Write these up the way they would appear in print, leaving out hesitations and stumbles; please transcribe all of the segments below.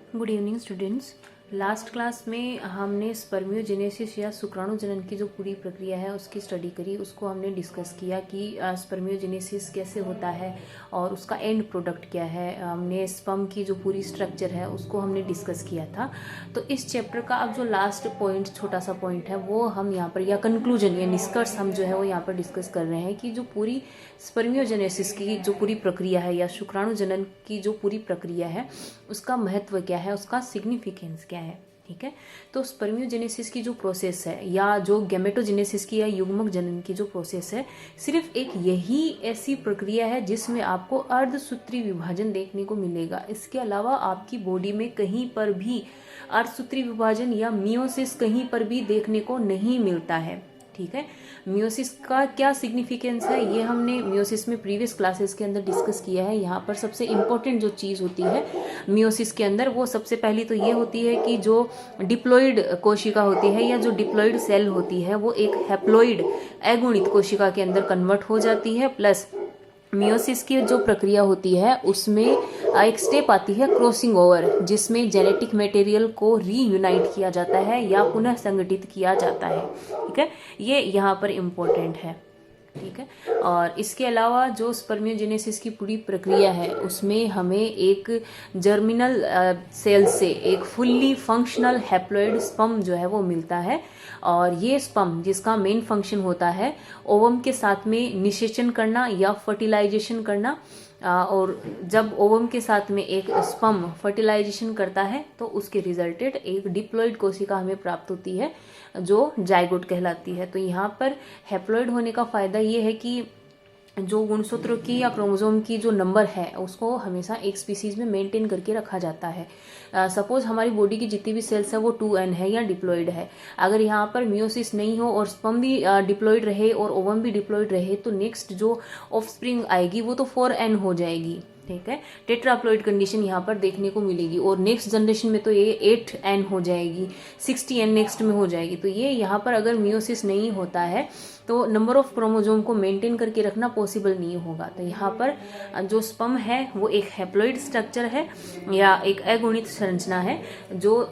Good evening students. Last class में हमने spermiogenesis या शुक्राणु जनन की जो पूरी प्रक्रिया है उसकी स्टडी करी। उसको हमने डिस्कस किया कि स्पर्मियोजेनेसिस कैसे होता है और उसका एंड प्रोडक्ट क्या है। हमने स्पर्म की जो पूरी स्ट्रक्चर है उसको हमने डिस्कस किया था। तो इस चैप्टर का अब जो लास्ट पॉइंट, छोटा सा पॉइंट है, वो हम यहाँ पर, या कंक्लूजन या निष्कर्ष हम जो है वो यहाँ पर डिस्कस कर रहे हैं कि जो पूरी स्पर्मियोजेनेसिस की जो पूरी प्रक्रिया है या शुक्राणु जनन की जो पूरी प्रक्रिया है उसका महत्व क्या है, उसका सिग्निफिकेंस क्या है। ठीक है, तो स्पर्मियोजेनेसिस की जो प्रोसेस है या जो गैमेटोजेनेसिस की या युग्मक जनन की जो प्रोसेस है, सिर्फ एक यही ऐसी प्रक्रिया है जिसमें आपको अर्धसूत्री विभाजन देखने को मिलेगा। इसके अलावा आपकी बॉडी में कहीं पर भी अर्धसूत्री विभाजन या मियोसिस कहीं पर भी देखने को नहीं मिलता है। ठीक है, मियोसिस का क्या सिग्निफिकेंस है ये हमने मियोसिस में प्रीवियस क्लासेस के अंदर डिस्कस किया है। यहाँ पर सबसे इम्पोर्टेंट जो चीज़ होती है मियोसिस के अंदर, वो सबसे पहली तो ये होती है कि जो डिप्लॉइड कोशिका होती है या जो डिप्लॉइड सेल होती है वो एक हैप्लॉइड अगुणित कोशिका के अंदर कन्वर्ट हो जाती है। प्लस मियोसिस की जो प्रक्रिया होती है उसमें एक स्टेप आती है क्रॉसिंग ओवर, जिसमें जेनेटिक मटेरियल को रीयूनाइट किया जाता है या पुनः संगठित किया जाता है। ठीक है, ये यहाँ पर इम्पोर्टेंट है। ठीक है, और इसके अलावा जो स्पर्मियोजेनेसिस की पूरी प्रक्रिया है उसमें हमें एक जर्मिनल सेल से एक फुल्ली फंक्शनल हैप्लॉइड स्पर्म जो है वो मिलता है। और ये स्पर्म जिसका मेन फंक्शन होता है ओवम के साथ में निषेचन करना या फर्टिलाइजेशन करना। और जब ओवम के साथ में एक स्पर्म फर्टिलाइजेशन करता है तो उसके रिजल्टेड एक डिप्लॉइड कोशिका हमें प्राप्त होती है जो जाइगोट कहलाती है। तो यहाँ पर हैप्लॉइड होने का फायदा ये है कि जो गुणसूत्रों की या क्रोमोसोम की जो नंबर है उसको हमेशा एक स्पीसीज में मेंटेन करके रखा जाता है। सपोज हमारी बॉडी की जितनी भी सेल्स है वो 2n है या डिप्लॉइड है। अगर यहाँ पर मियोसिस नहीं हो और स्पर्म भी डिप्लॉइड रहे और ओवम भी डिप्लॉइड रहे तो नेक्स्ट जो ऑफस्प्रिंग आएगी वो तो 4n हो जाएगी। ठीक है, टेट्राप्लॉइड कंडीशन यहाँ पर देखने को मिलेगी। और नेक्स्ट जनरेशन में तो ये 8n हो जाएगी, 60n नेक्स्ट में हो जाएगी। तो ये यहाँ पर अगर मियोसिस नहीं होता है तो नंबर ऑफ क्रोमोसोम को मेंटेन करके रखना पॉसिबल नहीं होगा। तो यहाँ पर जो स्पर्म है वो एक हैप्लॉइड स्ट्रक्चर है या एक अगुणित संरचना है जो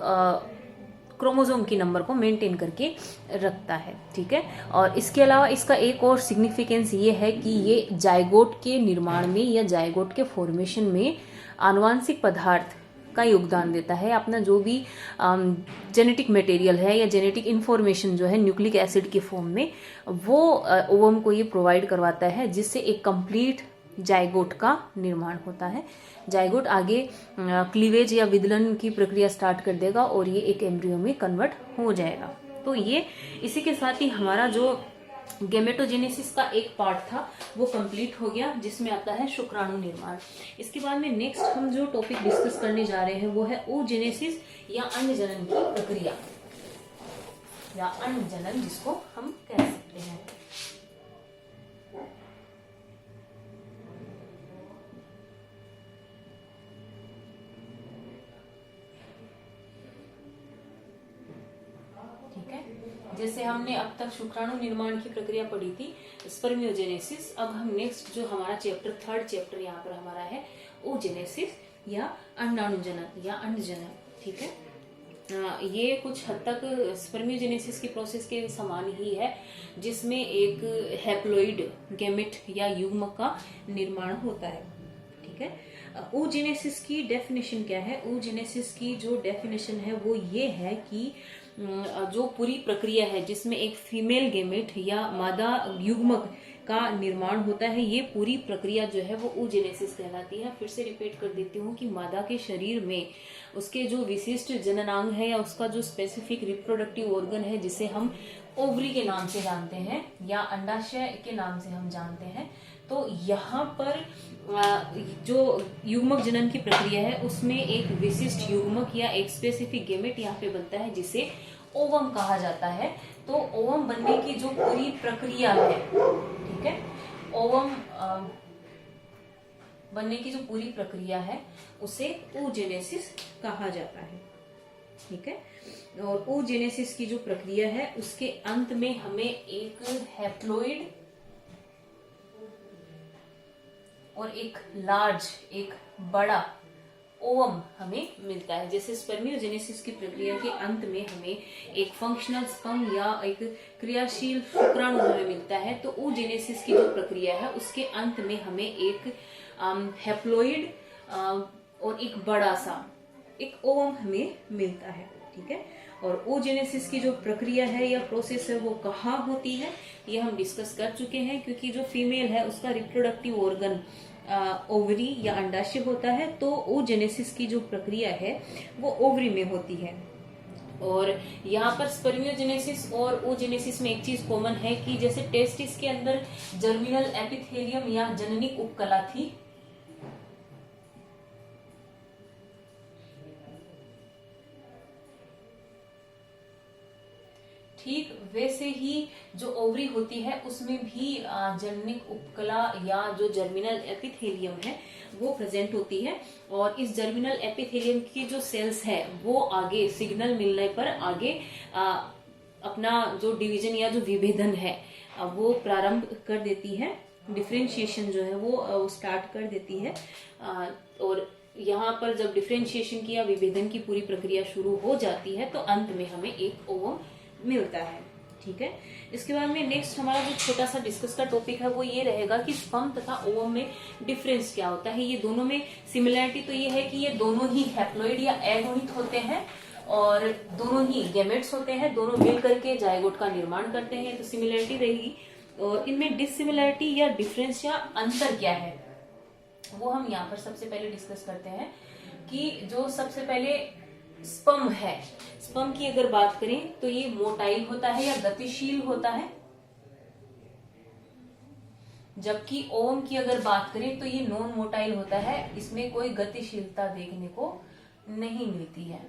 क्रोमोसोम की नंबर को मेंटेन करके रखता है। ठीक है, और इसके अलावा इसका एक और सिग्निफिकेंस ये है कि ये जाइगोट के निर्माण में या जाइगोट के फॉर्मेशन में आनुवांशिक पदार्थ का योगदान देता है। अपना जो भी जेनेटिक मटेरियल है या जेनेटिक इंफॉर्मेशन जो है न्यूक्लिक एसिड के फॉर्म में, वो ओवम को ये प्रोवाइड करवाता है जिससे एक कंप्लीट जाइगोट का निर्माण होता है। जाइगोट आगे क्लीवेज या विदलन की प्रक्रिया स्टार्ट कर देगा और ये एक एम्ब्रियो में कन्वर्ट हो जाएगा। तो ये इसी के साथ ही हमारा जो गैमेटोजेनेसिस का एक पार्ट था वो कंप्लीट हो गया, जिसमें आता है शुक्राणु निर्माण। इसके बाद में नेक्स्ट हम जो टॉपिक डिस्कस करने जा रहे हैं वो है oogenesis या अंड जनन की प्रक्रिया या अंड जनन जिसको हम कह सकते हैं। जैसे हमने अब तक शुक्राणु निर्माण की प्रक्रिया पढ़ी थी, स्पर्मियोजेनेसिस। अब हम नेक्स्ट जो हमारा चैप्टर, थर्ड चैप्टर यहाँ पर हमारा है oogenesis या अंडाणु जनन या अंड जनन। ठीक है, ये कुछ हद तक स्पर्मियोजेनेसिस की प्रोसेस के समान ही है, जिसमें एक हैप्लॉइड गैमेट या युग्मक का निर्माण होता है। ठीक है, oogenesis की डेफिनेशन क्या है? oogenesis की जो डेफिनेशन है वो ये है कि जो पूरी प्रक्रिया है जिसमें एक फीमेल गैमेट या मादा युग्मक का निर्माण होता है, ये पूरी प्रक्रिया जो है वो oogenesis कहलाती है। फिर से रिपीट कर देती हूँ कि मादा के शरीर में उसके जो विशिष्ट जननांग है या उसका जो स्पेसिफिक रिप्रोडक्टिव ऑर्गन है जिसे हम ओवरी के नाम से जानते हैं या अंडाशय के नाम से हम जानते हैं, तो यहाँ पर जो युग्मक जनन की प्रक्रिया है उसमें एक विशिष्ट युग्मक या एक स्पेसिफिक गैमेट यहाँ पे बनता है जिसे ओवम कहा जाता है। तो ओवम बनने की जो पूरी प्रक्रिया है, ठीक है, ओवम बनने की जो पूरी प्रक्रिया है उसे oogenesis कहा जाता है। ठीक है, और oogenesis की जो प्रक्रिया है उसके अंत में हमें एक हैप्लॉइड और एक लार्ज, एक बड़ा ओवम हमें मिलता है। जैसे स्पर्मियोजेनेसिस की प्रक्रिया के अंत में हमें एक फंक्शनल स्पर्म या एक क्रियाशील शुक्राणु हमें मिलता है, तो oogenesis की जो प्रक्रिया है उसके अंत में हमें एक हैप्लॉइड और एक बड़ा सा एक ओवम हमें मिलता है। ठीक है, और oogenesis की जो प्रक्रिया है या प्रोसेस है वो कहाँ होती है ये हम डिस्कस कर चुके हैं, क्योंकि जो फीमेल है उसका रिप्रोडक्टिव ऑर्गन ओवरी या अंडाशय होता है, तो oogenesis की जो प्रक्रिया है वो ओवरी में होती है। और यहाँ पर स्पर्मियोजेनेसिस और oogenesis में एक चीज कॉमन है कि जैसे टेस्टिस के अंदर जर्मिनल एपिथेलियम या जननिक उपकला थी, ठीक वैसे ही जो ओवरी होती है उसमें भी जननिक उपकला या जो जर्मिनल एपिथेलियम है वो प्रेजेंट होती है। और इस जर्मिनल एपिथेलियम की जो सेल्स है वो आगे सिग्नल मिलने पर आगे अपना जो डिवीजन या जो विभेदन है वो प्रारंभ कर देती है, डिफरेंशिएशन जो है वो स्टार्ट कर देती है। और यहाँ पर जब डिफरेंशिएशन की या विभेदन की पूरी प्रक्रिया शुरू हो जाती है तो अंत में हमें एक ओवम मिलता है। ठीक है, इसके बाद में नेक्स्ट हमारा जो छोटा सा डिस्कस का टॉपिक है वो ये रहेगा कि स्पर्म तथा ओवम में डिफरेंस क्या होता है। ये दोनों में सिमिलरिटी तो ये है कि ये दोनों ही हैप्लॉइड या एगोनिक होते हैं और दोनों ही गैमेट्स होते हैं, दोनों मिल करके जायगोट का निर्माण करते हैं, तो सिमिलरिटी रहेगी। और इनमें डिससिमिलरिटी या डिफरेंस या अंतर क्या है वो हम यहाँ पर सबसे पहले डिस्कस करते हैं। कि जो सबसे पहले स्पर्म है, स्पर्म की अगर बात करें तो ये मोटाइल होता है या गतिशील होता है, जबकि ओवम की अगर बात करें तो ये नॉन मोटाइल होता है, इसमें कोई गतिशीलता देखने को नहीं मिलती है।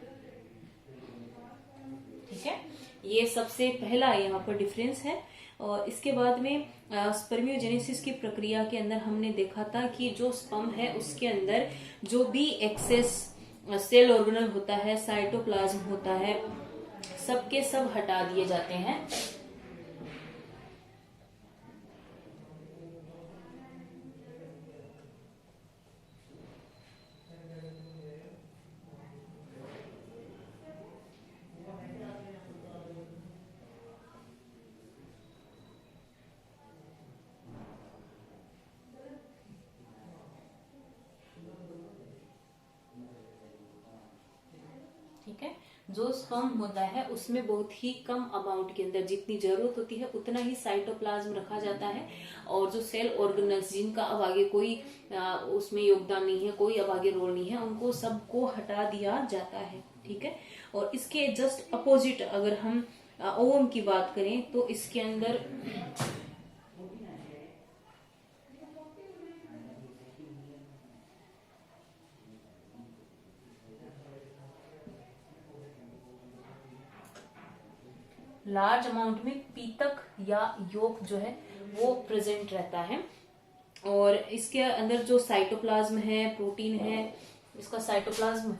ठीक है, ये सबसे पहला यहाँ पर डिफरेंस है। और इसके बाद में स्पर्मियोजेनेसिस की प्रक्रिया के अंदर हमने देखा था कि जो स्पर्म है उसके अंदर जो भी एक्सेस सेल ऑर्गेनल होता है, साइटोप्लाज्म होता है, सबके सब हटा दिए जाते हैं। ठीक है, जो स्पर्म होता है उसमें बहुत ही कम अमाउंट के अंदर जितनी जरूरत होती है उतना ही साइटोप्लाज्म रखा जाता है। और जो सेल ऑर्गेनल्स जिनका अब आगे कोई उसमें योगदान नहीं है, कोई अब आगे रोल नहीं है, उनको सबको हटा दिया जाता है। ठीक है, और इसके जस्ट अपोजिट अगर हम ओवम की बात करें तो इसके अंदर लार्ज अमाउंट में पीतक या योक जो है वो प्रेजेंट रहता है। और इसके अंदर जो साइटोप्लाज्म है, प्रोटीन है, इसका साइटोप्लाज्म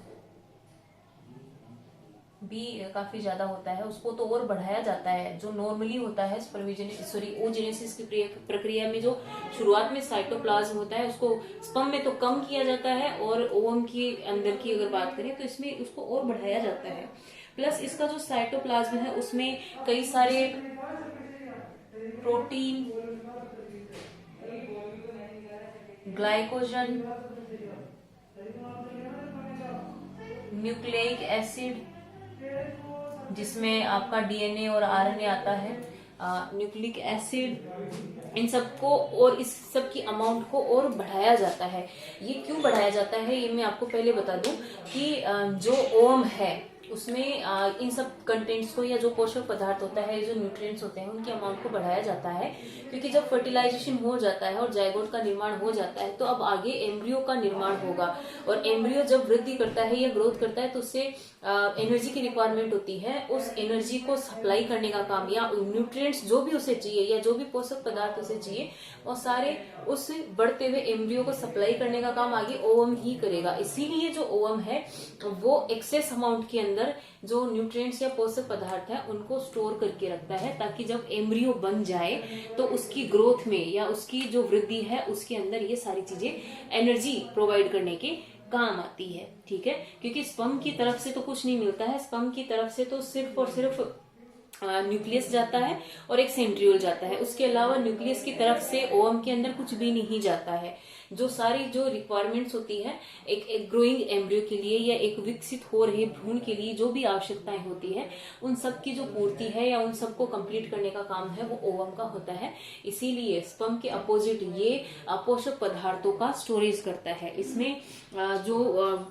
भी काफी ज्यादा होता है, उसको तो और बढ़ाया जाता है। जो नॉर्मली होता है oogenesis की प्रक्रिया में जो शुरुआत में साइटोप्लाज्म होता है उसको स्पर्म में तो कम किया जाता है, और ओवम की अंदर की अगर बात करें तो इसमें उसको और बढ़ाया जाता है। प्लस इसका जो साइटोप्लाज्म है उसमें कई सारे प्रोटीन, ग्लाइकोजन, न्यूक्लिक एसिड जिसमें आपका डीएनए और आरएनए आता है, न्यूक्लिक एसिड, इन सबको और इस सब की अमाउंट को और बढ़ाया जाता है। ये क्यों बढ़ाया जाता है ये मैं आपको पहले बता दूं कि जो ओवम है उसमें इन सब कंटेंट्स को या जो पोषक पदार्थ होता है, जो न्यूट्रिएंट्स होते हैं, उनके अमाउंट को बढ़ाया जाता है। क्योंकि जब फर्टिलाइजेशन हो जाता है और जायगोट का निर्माण हो जाता है तो अब आगे एम्ब्रियो का निर्माण होगा, और एम्ब्रियो जब वृद्धि करता है या ग्रोथ करता है तो उससे एनर्जी की रिक्वायरमेंट होती है। उस एनर्जी को सप्लाई करने का काम या न्यूट्रिएंट्स जो भी उसे चाहिए या जो भी पोषक पदार्थ उसे चाहिए वो सारे उस बढ़ते हुए एम्ब्रियो को सप्लाई करने का काम आगे ओवम ही करेगा। इसीलिए जो ओवम है वो एक्सेस अमाउंट के अंदर जो न्यूट्रिएंट्स या पोषक पदार्थ है उनको स्टोर करके रखता है, ताकि जब एम्ब्रियो बन जाए तो उसकी ग्रोथ में या उसकी जो वृद्धि है उसके अंदर ये सारी चीजें एनर्जी प्रोवाइड करने के काम आती है। ठीक है, क्योंकि स्पर्म की तरफ से तो कुछ नहीं मिलता है, स्पर्म की तरफ से तो सिर्फ और सिर्फ न्यूक्लियस जाता है और एक सेंट्रियोल जाता है। उसके अलावा न्यूक्लियस की तरफ से ओवम के अंदर कुछ भी नहीं जाता है। जो सारी जो रिक्वायरमेंट्स होती है एक ग्रोइंग एम्ब्रियो के लिए या एक विकसित हो रहे भ्रूण के लिए, जो भी आवश्यकताएं होती है उन सब की जो पूर्ति है या उन सबको कंप्लीट करने का काम है वो ओवम का होता है। इसीलिए स्पर्म के अपोजिट ये पोषक पदार्थों का स्टोरेज करता है। इसमें जो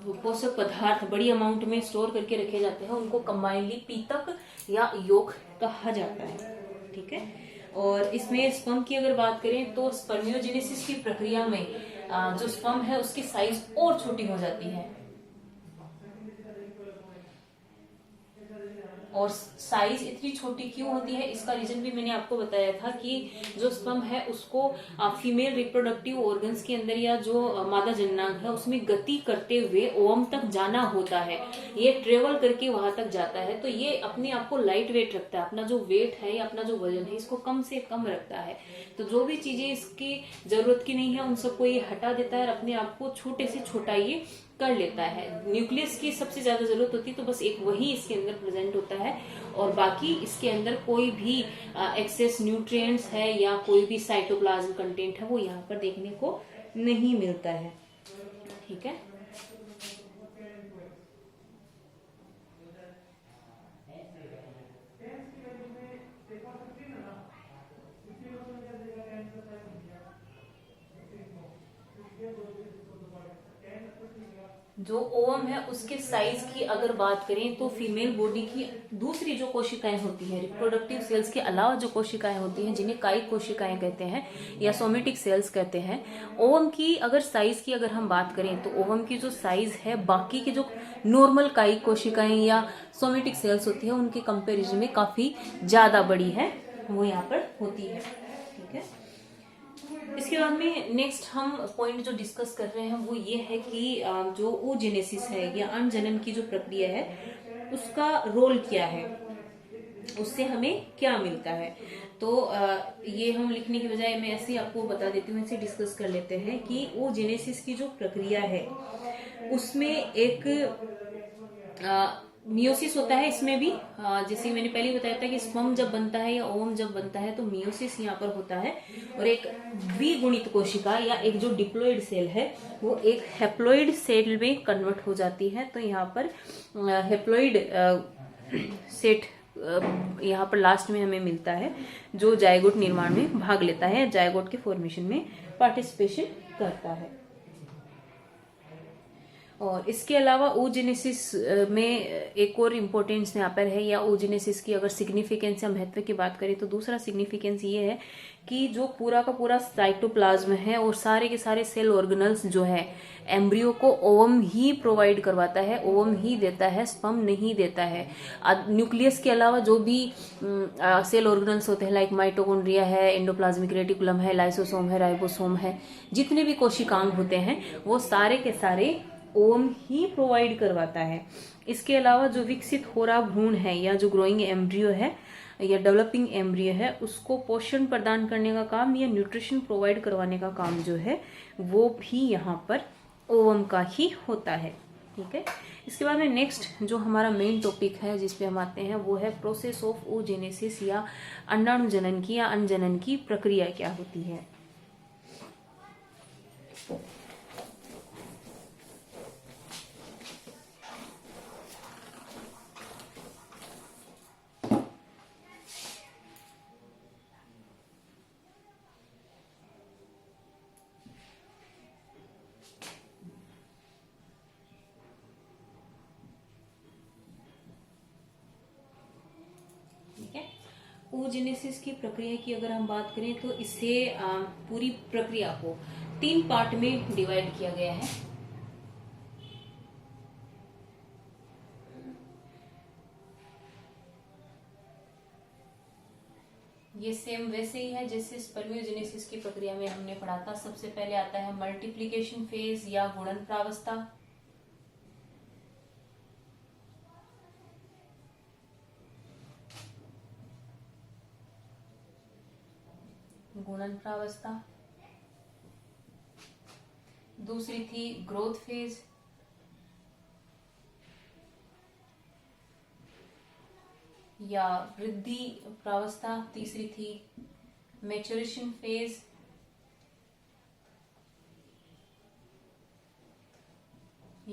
पोषक पदार्थ बड़ी अमाउंट में स्टोर करके रखे जाते हैं उनको कंबाइनली पीतक या योक कहा जाता है। ठीक है, और इसमें स्पर्म की अगर बात करें तो स्पर्मियोजेनेसिस की प्रक्रिया में जो स्पर्म है उसकी साइज और छोटी हो जाती है। और साइज इतनी छोटी क्यों होती है, इसका रीजन भी मैंने आपको बताया था कि जो स्पर्म है उसको फीमेल रिप्रोडक्टिव ऑर्गन्स के अंदर या जो मादा जननांग है उसमें गति करते हुए ओवम तक जाना होता है। ये ट्रेवल करके वहां तक जाता है, तो ये अपने आप को लाइट वेट रखता है, अपना जो वेट है या अपना जो वजन है इसको कम से कम रखता है। तो जो भी चीजें इसकी जरूरत की नहीं है उन सबको ये हटा देता है और अपने आप को छोटे से छोटा ये कर लेता है। न्यूक्लियस की सबसे ज्यादा जरूरत होती है तो बस एक वही इसके अंदर प्रेजेंट होता है, और बाकी इसके अंदर कोई भी एक्सेस न्यूट्रिएंट्स है या कोई भी साइटोप्लाज्म कंटेंट है वो यहाँ पर देखने को नहीं मिलता है। ठीक है, जो ओवम है उसके साइज की अगर बात करें तो फीमेल बॉडी की दूसरी जो कोशिकाएं होती हैं, रिप्रोडक्टिव सेल्स के अलावा जो कोशिकाएं होती हैं जिन्हें कायिक कोशिकाएं कहते हैं या सोमेटिक सेल्स कहते हैं, ओवम की अगर साइज की अगर हम बात करें तो ओवम की जो साइज है बाकी की जो नॉर्मल कायिक कोशिकाएं या सोमेटिक सेल्स होती है उनके कंपेरिजन में काफी ज्यादा बड़ी है, वो यहाँ पर होती है। ठीक है, इसके बाद में नेक्स्ट हम पॉइंट जो डिस्कस कर रहे हैं वो ये है कि जो oogenesis है या अनजनन की जो प्रक्रिया है उसका रोल क्या है, उससे हमें क्या मिलता है। तो ये हम लिखने की बजाय मैं ऐसे ही आपको बता देती हूँ, ऐसे डिस्कस कर लेते हैं कि oogenesis की जो प्रक्रिया है उसमें एक मियोसिस होता है। इसमें भी जैसे मैंने पहले बताया था कि स्पर्म जब बनता है या ओवम जब बनता है तो मियोसिस यहाँ पर होता है, और एक द्विगुणित कोशिका या एक जो डिप्लॉइड सेल है वो एक हेप्लॉइड सेल में कन्वर्ट हो जाती है। तो यहाँ पर हेप्लॉइड सेट यहाँ पर लास्ट में हमें मिलता है जो जायगोट निर्माण में भाग लेता है, जायगोट के फॉर्मेशन में पार्टिसिपेशन करता है। और इसके अलावा oogenesis में एक और इम्पोर्टेंस यहाँ पर है, या oogenesis की अगर सिग्निफिकेंस या महत्व की बात करें तो दूसरा सिग्निफिकेंस ये है कि जो पूरा का पूरा साइटोप्लाज्म है और सारे के सारे सेल ऑर्गेनल्स जो है एम्ब्रियो को ओवम ही प्रोवाइड करवाता है, ओवम ही देता है, स्पर्म नहीं देता है। न्यूक्लियस के अलावा जो भी सेल ऑर्गेनल्स होते हैं लाइक माइटोकॉन्ड्रिया है, एंडोप्लाज्मिक रेटिकुलम है, लाइसोसोम है, राइबोसोम है, जितने भी कोशिकांग होते हैं वो सारे के सारे ओवम ही प्रोवाइड करवाता है। इसके अलावा जो विकसित हो रहा भ्रूण है या जो ग्रोइंग एम्ब्रियो है या डेवलपिंग एम्ब्रियो है उसको पोषण प्रदान करने का काम या न्यूट्रिशन प्रोवाइड करवाने का काम जो है वो भी यहाँ पर ओवम का ही होता है। ठीक है, इसके बाद में नेक्स्ट जो हमारा मेन टॉपिक है जिस पे हम आते हैं वो है प्रोसेस ऑफ oogenesis या अंडाणु जनन की या अनजनन की प्रक्रिया क्या होती है। oogenesis की प्रक्रिया की अगर हम बात करें तो इसे पूरी प्रक्रिया को 3 पार्ट में डिवाइड किया गया है। ये सेम वैसे ही है जैसे स्पर्मियोजेनेसिस की प्रक्रिया में हमने पढ़ा था। सबसे पहले आता है मल्टीप्लिकेशन फेज या गुणन प्रावस्था, गुणन प्रावस्था। दूसरी थी ग्रोथ फेज, या वृद्धि प्रावस्था तीसरी थी, मैच्योरेशन फेज,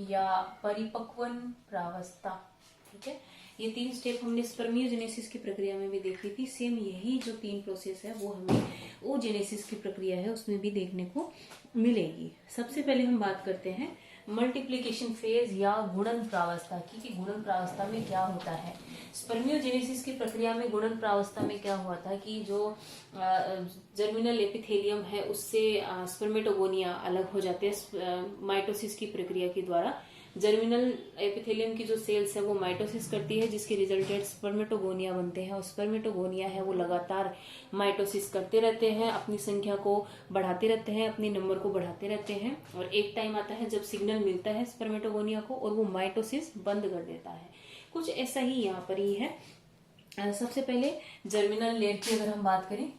या परिपक्वन प्रावस्था। ठीक है, ये 3 स्टेप हमने स्पर्मियोजेनेसिस की प्रक्रिया में भी देखी थी। सेम यही जो 3 प्रोसेस है वो हमें oogenesis की प्रक्रिया है उसमें भी देखने को मिलेगी। सबसे पहले हम बात करते हैं मल्टीप्लिकेशन फेज या गुणन प्रावस्था की, कि गुणन प्रावस्था में क्या होता है। स्पर्मियोजेनेसिस की प्रक्रिया में गुणन प्रावस्था में क्या हुआ था कि जो जर्मिनल एपिथेलियम है उससे स्पर्मेटोगोनिया अलग हो जाते हैं माइटोसिस की प्रक्रिया के द्वारा। जर्मिनल एपिथेलियम की जो सेल्स है वो माइटोसिस करती है, जिसके रिजल्टेड स्पर्मेटोगोनिया बनते हैं, और स्पर्मेटोगोनिया है वो लगातार माइटोसिस करते रहते हैं, अपनी संख्या को बढ़ाते रहते हैं, अपने नंबर को बढ़ाते रहते हैं, और एक टाइम आता है जब सिग्नल मिलता है स्पर्मेटोगोनिया को और वो माइटोसिस बंद कर देता है। कुछ ऐसा ही यहाँ पर ही है। सबसे पहले जर्मिनल लेयर की अगर हम बात करें,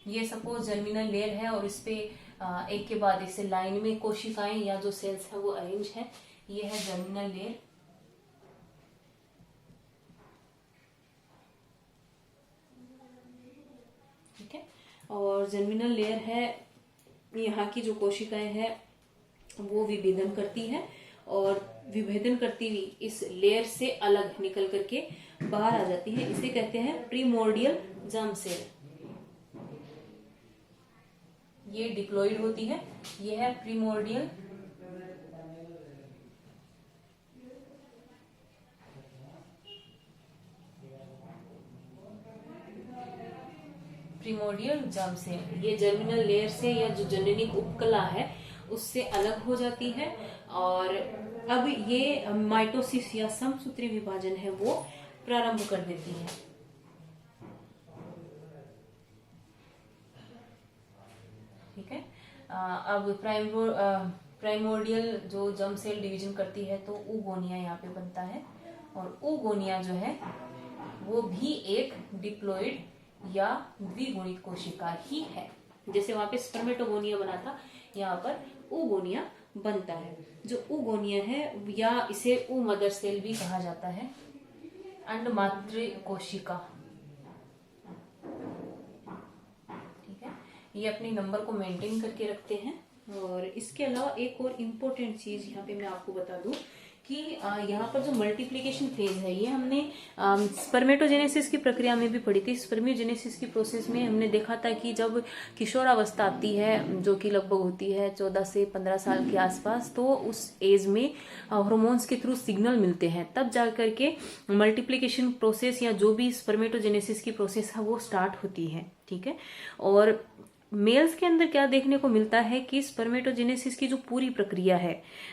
ये सपोज जर्मिनल लेयर है और इस पे एक के बाद एक से लाइन में कोशिकाएं या जो सेल्स है वो अरेंज है। ये है जर्मिनल लेयर। ठीक है, और जर्मिनल लेयर है, यहाँ की जो कोशिकाएं हैं वो विभेदन करती है, और विभेदन करती हुई इस लेयर से अलग निकल करके बाहर आ जाती है। इसे कहते हैं प्रीमोर्डियल जर्म सेल। ये डिप्लॉइड होती है, ये है प्रीमोर्डियल जर्म सेल। ये जर्मिनल लेयर से या जो जननिक उपकला है उससे अलग हो जाती है, और अब ये माइटोसिस या समसूत्री विभाजन है वो प्रारंभ कर देती है। ठीक है, अब प्राइमोर्डियल जो जर्म सेल डिवीजन करती है तो oogonia यहाँ पे बनता है, और oogonia जो है वो भी एक डिप्लॉइड या द्विगुणित कोशिका ही है। जैसे वहां पे स्पर्मेटोगोनिया बना था, यहाँ पर oogonia बनता है। जो oogonia है या इसे ओ मदर सेल भी कहा जाता है, अंडमात्र कोशिका। ठीक है, ये अपने नंबर को मेंटेन करके रखते हैं। और इसके अलावा एक और इम्पोर्टेंट चीज यहाँ पे मैं आपको बता दूं कि यहाँ पर जो मल्टीप्लिकेशन फेज है ये हमने स्पर्मेटोजेनेसिस की प्रक्रिया में भी पढ़ी थी। स्पर्मियोजेनेसिस की प्रोसेस में हमने देखा था कि जब किशोरावस्था आती है, जो कि लगभग होती है 14 से 15 साल के आसपास, तो उस एज में हार्मोन्स के थ्रू सिग्नल मिलते हैं, तब जाकर के मल्टीप्लिकेशन प्रोसेस या जो भी स्पर्मेटोजेनेसिस की प्रोसेस है वो स्टार्ट होती है। ठीक है, और मेल्स के अंदर क्या देखने को मिलता है कि स्पर्मेटोजेनेसिस की जो पूरी प्रक्रिया है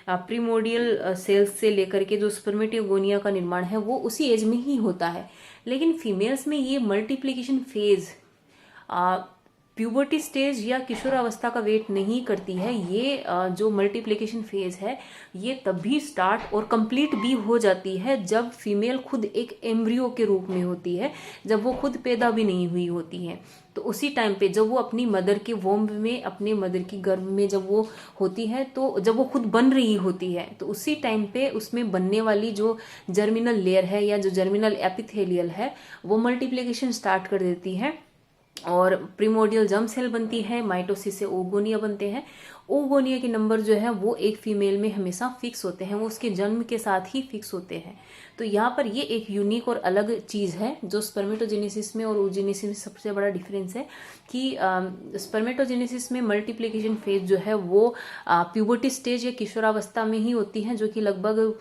प्रीमोर्डियल सेल्स से लेकर के जो स्पर्मेटोगोनिया का निर्माण है वो उसी एज में ही होता है। लेकिन फीमेल्स में ये मल्टीप्लिकेशन फेज प्यूबर्टी स्टेज या किशोरावस्था का वेट नहीं करती है। ये जो मल्टीप्लिकेशन फेज है ये तभी स्टार्ट और कंप्लीट भी हो जाती है जब फीमेल खुद एक एम्ब्रियो के रूप में होती है, जब वो खुद पैदा भी नहीं हुई होती है। तो उसी टाइम पे जब वो अपनी मदर के वोम्ब में, अपने मदर की गर्भ में जब वो होती है, तो जब वो खुद बन रही होती है, तो उसी टाइम पे उसमें बनने वाली जो जर्मिनल लेयर है या जो जर्मिनल एपिथेलियल है वो मल्टीप्लिकेशन स्टार्ट कर देती है और प्रीमोर्डियल जर्म सेल बनती है। माइटोसिस से oogonia बनते हैं। oogonia के नंबर जो है वो एक फीमेल में हमेशा फिक्स होते हैं, वो उसके जन्म के साथ ही फिक्स होते हैं। तो यहाँ पर ये एक यूनिक और अलग चीज़ है जो स्पर्मेटोजेनेसिस में और oogenesis में सबसे बड़ा डिफरेंस है कि स्पर्मेटोजेनेसिस में मल्टीप्लिकेशन फेज जो है वो प्यूबर्टी स्टेज या किशोरावस्था में ही होती है, जो कि लगभग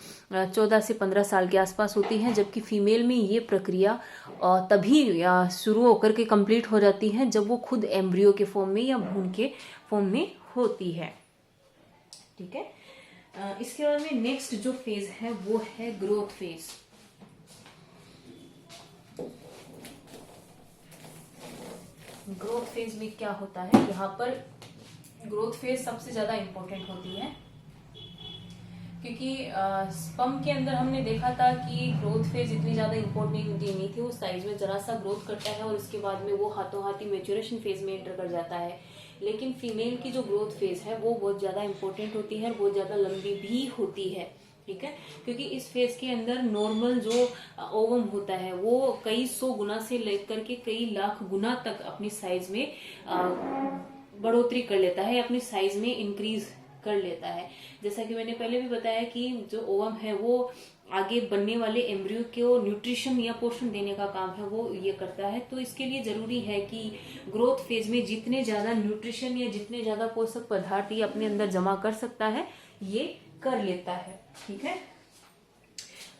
14 से 15 साल के आसपास होती है, जबकि फीमेल में ये प्रक्रिया तभी शुरू होकर के कंप्लीट हो जाती है जब वो खुद एम्ब्रियो के फॉर्म में या भ्रूण के फॉर्म में होती है। ठीक है, इसके बाद में नेक्स्ट जो फेज है वो है ग्रोथ फेज। ग्रोथ फेज में क्या होता है, यहाँ पर ग्रोथ फेज सबसे ज्यादा इंपॉर्टेंट होती है, क्योंकि स्पर्म के अंदर हमने देखा था कि ग्रोथ फेज इतनी ज्यादा इंपॉर्टेंट नहीं थी। वो साइज में जरा सा ग्रोथ करता है और उसके बाद में वो हाथों हाथ ही मैच्योरेशन फेज में एंटर कर जाता है। लेकिन फीमेल की जो ग्रोथ फेज है वो बहुत ज्यादा इंपॉर्टेंट होती है और बहुत ज्यादा लंबी भी होती है। ठीक है, क्योंकि इस फेज के अंदर नॉर्मल जो ओवम होता है वो कई सौ गुना से लेकर के कई लाख गुना तक अपनी साइज में बढ़ोतरी कर लेता है, अपनी साइज में इंक्रीज कर लेता है। जैसा कि मैंने पहले भी बताया कि जो ओवम है वो आगे बनने वाले एम्ब्रियो को न्यूट्रिशन या पोषण देने का काम है वो ये करता है। तो इसके लिए जरूरी है कि ग्रोथ फेज में जितने ज्यादा न्यूट्रिशन या जितने ज्यादा पोषक पदार्थ ये अपने अंदर जमा कर सकता है ये कर लेता है। ठीक है,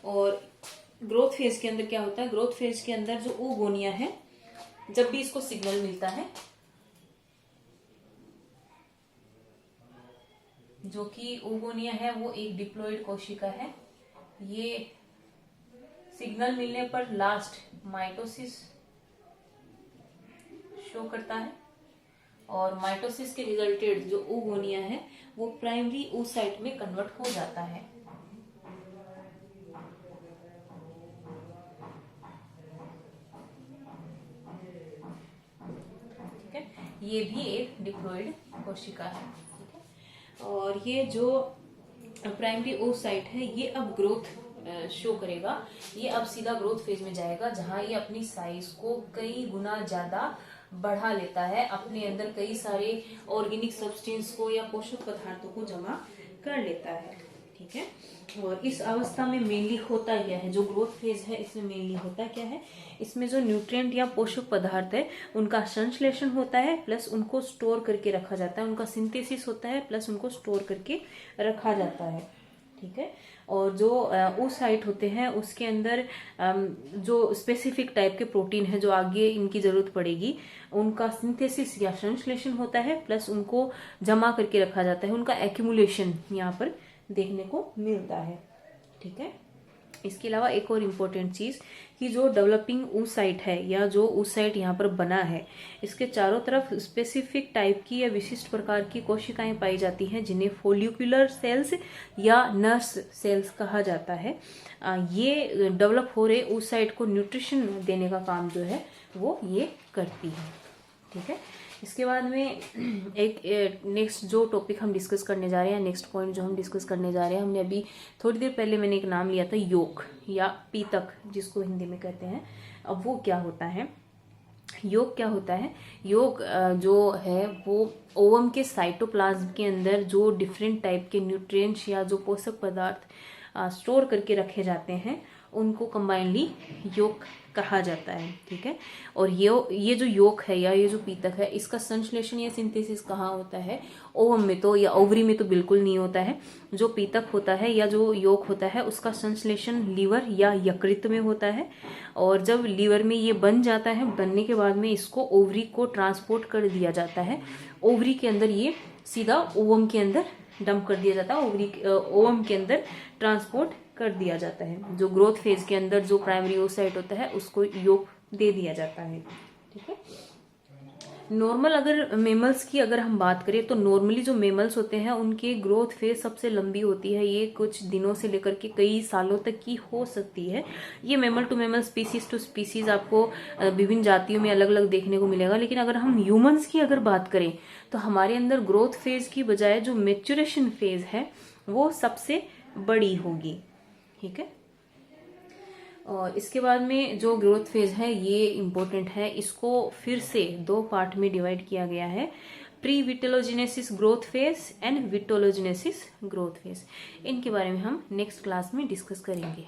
और ग्रोथ फेज के अंदर क्या होता है, ग्रोथ फेज के अंदर जो oogonia है, जब भी इसको सिग्नल मिलता है, जो कि oogonia है वो एक डिप्लॉइड कोशिका है, ये सिग्नल मिलने पर लास्ट माइटोसिस शो करता है और माइटोसिस के रिजल्टेड जो oogonia है वो प्राइमरी oocyte में कन्वर्ट हो जाता है। ठीक है, ये भी एक डिप्लॉइड कोशिका है। ठीक है, और ये जो प्राइमरी oocyte है ये अब ग्रोथ शो करेगा, ये अब सीधा ग्रोथ फेज में जाएगा जहां ये अपनी साइज को कई गुना ज्यादा बढ़ा लेता है, अपने अंदर कई सारे ऑर्गेनिक सब्सटेंस को या पोषक पदार्थों को जमा कर लेता है। ठीक है, और इस अवस्था में मेनली होता क्या है, जो ग्रोथ फेज है इसमें मेनली होता क्या है, इसमें जो न्यूट्रिएंट या पोषक पदार्थ है उनका संश्लेषण होता है प्लस उनको स्टोर करके रखा जाता है, उनका सिंथेसिस होता है प्लस उनको स्टोर करके रखा जाता है। ठीक है, और जो oocyte होते हैं उसके अंदर जो स्पेसिफिक टाइप के प्रोटीन है जो आगे इनकी जरूरत पड़ेगी उनका सिंथेसिस या संश्लेषण होता है प्लस उनको जमा करके रखा जाता है, उनका एक्यूमुलेशन यहाँ पर देखने को मिलता है। ठीक है, इसके अलावा एक और इम्पोर्टेंट चीज कि जो डेवलपिंग oocyte है या जो oocyte यहाँ पर बना है इसके चारों तरफ स्पेसिफिक टाइप की या विशिष्ट प्रकार की कोशिकाएं पाई जाती हैं जिन्हें फोलिकुलर सेल्स या नर्स सेल्स कहा जाता है। ये डेवलप हो रहे oocyte को न्यूट्रिशन देने का काम जो है वो ये करती है। ठीक है, इसके बाद में एक नेक्स्ट जो टॉपिक हम डिस्कस करने जा रहे हैं, नेक्स्ट पॉइंट जो हम डिस्कस करने जा रहे हैं, हमने अभी थोड़ी देर पहले मैंने एक नाम लिया था योक या पीतक जिसको हिंदी में कहते हैं। अब वो क्या होता है, योग क्या होता है, योग जो है वो ओवम के साइटोप्लाज्म के अंदर जो डिफरेंट टाइप के न्यूट्रिएंट्स या जो पोषक पदार्थ स्टोर करके रखे जाते हैं उनको कंबाइनली योग कहा जाता है। ठीक है, और ये जो योग है या ये जो पीतक है इसका संश्लेषण या सिंथेसिस कहाँ होता है, ओवम में तो या ओवरी में तो बिल्कुल नहीं होता है। जो पीतक होता है या जो योग होता है उसका संश्लेषण लीवर या यकृत में होता है, और जब लीवर में ये बन जाता है बनने के बाद में इसको ओवरी को ट्रांसपोर्ट कर दिया जाता है, ओवरी के अंदर ये सीधा ओवम के अंदर डंप कर दिया जाता है, ओवम के अंदर ट्रांसपोर्ट कर दिया जाता है। जो ग्रोथ फेज के अंदर जो प्राइमरी oocyte होता है उसको योग दे दिया जाता है। ठीक है, नॉर्मल अगर मेमल्स की अगर हम बात करें तो नॉर्मली जो मेमल्स होते हैं उनकी ग्रोथ फेज सबसे लंबी होती है, ये कुछ दिनों से लेकर के कई सालों तक की हो सकती है। ये mammal to mammal species to species आपको विभिन्न जातियों में अलग अलग देखने को मिलेगा। लेकिन अगर हम ह्यूमंस की अगर बात करें तो हमारे अंदर ग्रोथ फेज की बजाय जो मेच्योरेशन फेज है वो सबसे बड़ी होगी। ठीक है, और इसके बाद में जो ग्रोथ फेज है ये इम्पोर्टेंट है, इसको फिर से 2 पार्ट में डिवाइड किया गया है, pre vitellogenesis growth phase and vitellogenesis growth phase. इनके बारे में हम नेक्स्ट क्लास में डिस्कस करेंगे।